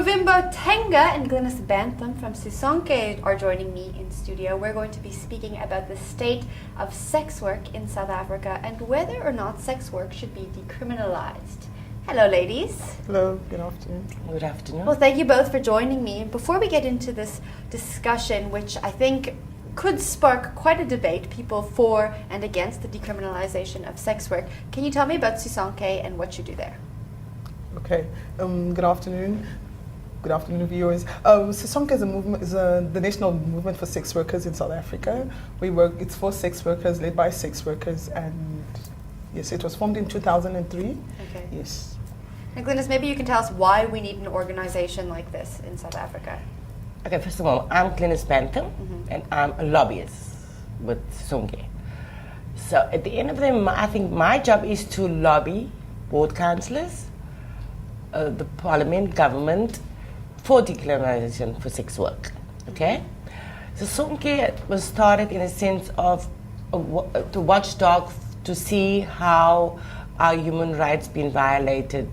Muvimbo Tenga and Glynis Bantham from Sisonke are joining me in studio. We're going to be speaking about the state of sex work in South Africa and whether or not sex work should be decriminalized. Hello, ladies. Hello, good afternoon. Good afternoon. Well, thank you both for joining me. And before we get into this discussion, which I think could spark quite a debate, people for and against the decriminalization of sex work, can you tell me about Sisonke and what you do there? Okay, good afternoon. Good afternoon, viewers. Sisonke is a movement, the national movement for sex workers in South Africa. It's for sex workers, led by sex workers, and yes, it was formed in 2003. Okay. Yes. And Glynis, maybe you can tell us why we need an organization like this in South Africa. Okay, first of all, I'm Glynis Bantham, and I'm a lobbyist with Sisonke. So at the end of the day, I think my job is to lobby board councillors, the parliament, government, for decriminalization for sex work. Okay? So Sisonke was started in a sense of to watchdog to see how our human rights been violated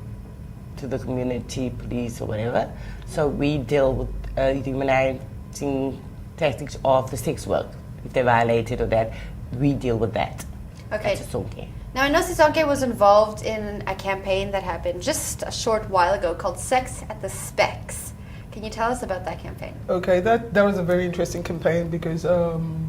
to the community, police or whatever. So we deal with dehumanizing tactics of the sex work. If they violated or that, we deal with that. Okay. That's Sisonke. Now, I know Sisonke was involved in a campaign that happened just a short while ago called Sex at the Specs. Can you tell us about that campaign? Okay, that was a very interesting campaign because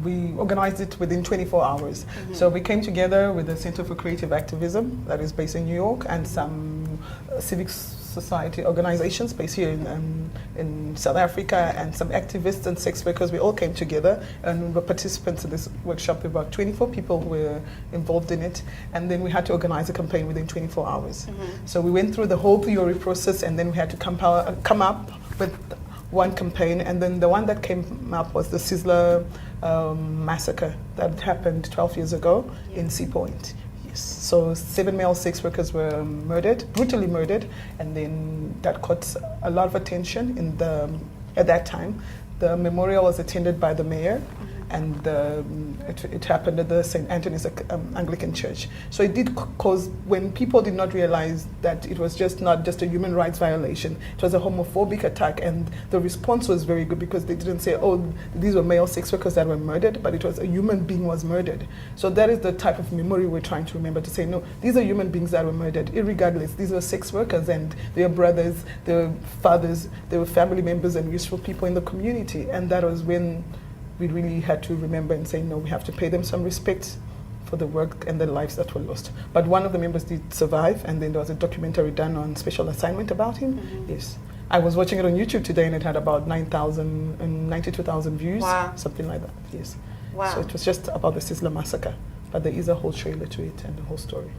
we organized it within 24 hours. So we came together with the Center for Creative Activism that is based in New York and some civic society organizations based here in South Africa and some activists and sex workers. We all came together and we were participants in this workshop. About 24 people were involved in it, and then we had to organize a campaign within 24 hours. So we went through the whole theory process, and then we had to come up with one campaign, and then the one that came up was the Sizzler massacre that happened 12 years ago in Sea Point. Yes. So 7 male sex workers were murdered, brutally murdered, and then that caught a lot of attention at that time. The memorial was attended by the mayor, and it happened at the St. Anthony's Anglican Church. So it did cause, when people did not realize that it was not just a human rights violation, it was a homophobic attack, and the response was very good because they didn't say, oh, these were male sex workers that were murdered, but it was a human being was murdered. So that is the type of memory we're trying to remember, to say, no, these are human beings that were murdered, irregardless. These were sex workers, and they were brothers, they were fathers, they were family members and useful people in the community. And that was when we really had to remember and say, no, we have to pay them some respect for the work and the lives that were lost. But one of the members did survive, and then there was a documentary done on Special Assignment about him. Yes. I was watching it on YouTube today, and it had about 92,000 views, something like that. Yes. Wow. So it was just about the Sizzler massacre, but there is a whole trailer to it and the whole story.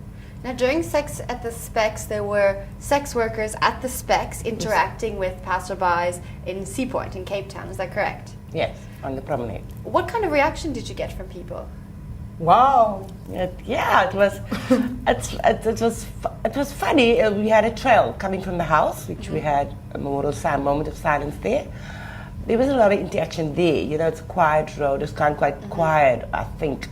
Now, during Sex at the Specs, there were sex workers at the Specs interacting with passerbys in Sea Point in Cape Town. Is that correct? Yes, on the promenade. What kind of reaction did you get from people? Wow. It was it was funny. We had a trail coming from the house, which we had a moment of silence there. There was a lot of interaction there. You know, it's a quiet road. It's kind of quite quiet, I think,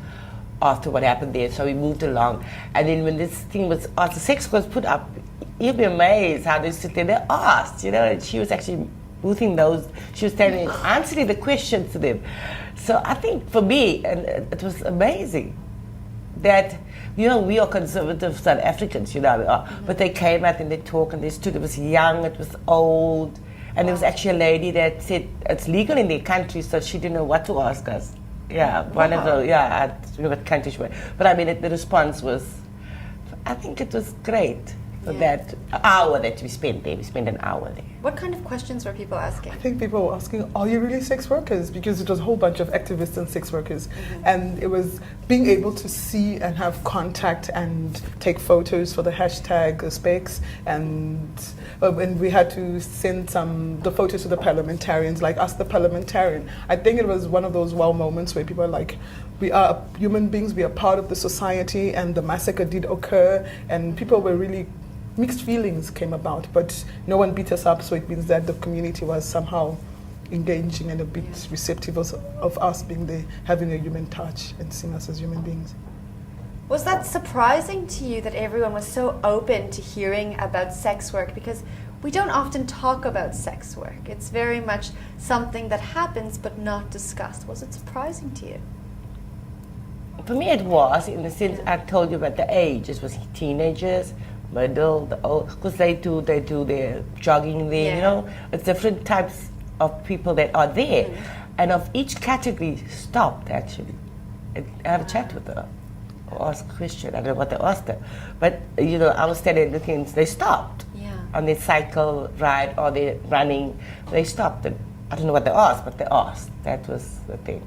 after what happened there. So we moved along. And then when this thing was asked, the sex was put up, you'd be amazed how they sit there. They asked, you know, and she was actually boothing those. She was standing answering the questions to them. So I think for me, and it was amazing that, you know, we are conservative South Africans, you know, we are, but they came out and they talked and they stood. It was young, it was old, and there was actually a lady that said it's legal in their country, so she didn't know what to ask us. Yeah, one of the, I don't know what country she was. But I mean, the response was, I think it was great for that hour that we spent there. We spent an hour there. What kind of questions were people asking? I think people were asking, are you really sex workers? Because it was a whole bunch of activists and sex workers. And it was being able to see and have contact and take photos for the hashtag specs. And we had to send the photos to the parliamentarians, like ask the parliamentarian. I think it was one of those wow moments where people are like, we are human beings, we are part of the society, and the massacre did occur, and people were really, mixed feelings came about, but no one beat us up, so it means that the community was somehow engaging and a bit receptive of us being there, having a human touch and seeing us as human beings. Was that surprising to you that everyone was so open to hearing about sex work? Because we don't often talk about sex work. It's very much something that happens but not discussed. Was it surprising to you? For me, it was, in the sense I told you about the age. It was teenagers, middle, the old, because they do their jogging there, you Yeah. know. It's different types of people that are there. And of each category stopped, actually. I have a chat with her, or ask a question. I don't know what they asked her. But, you know, I was standing looking, they stopped. Yeah. On their cycle ride or their running, they stopped. And I don't know what they asked, but they asked. That was the thing.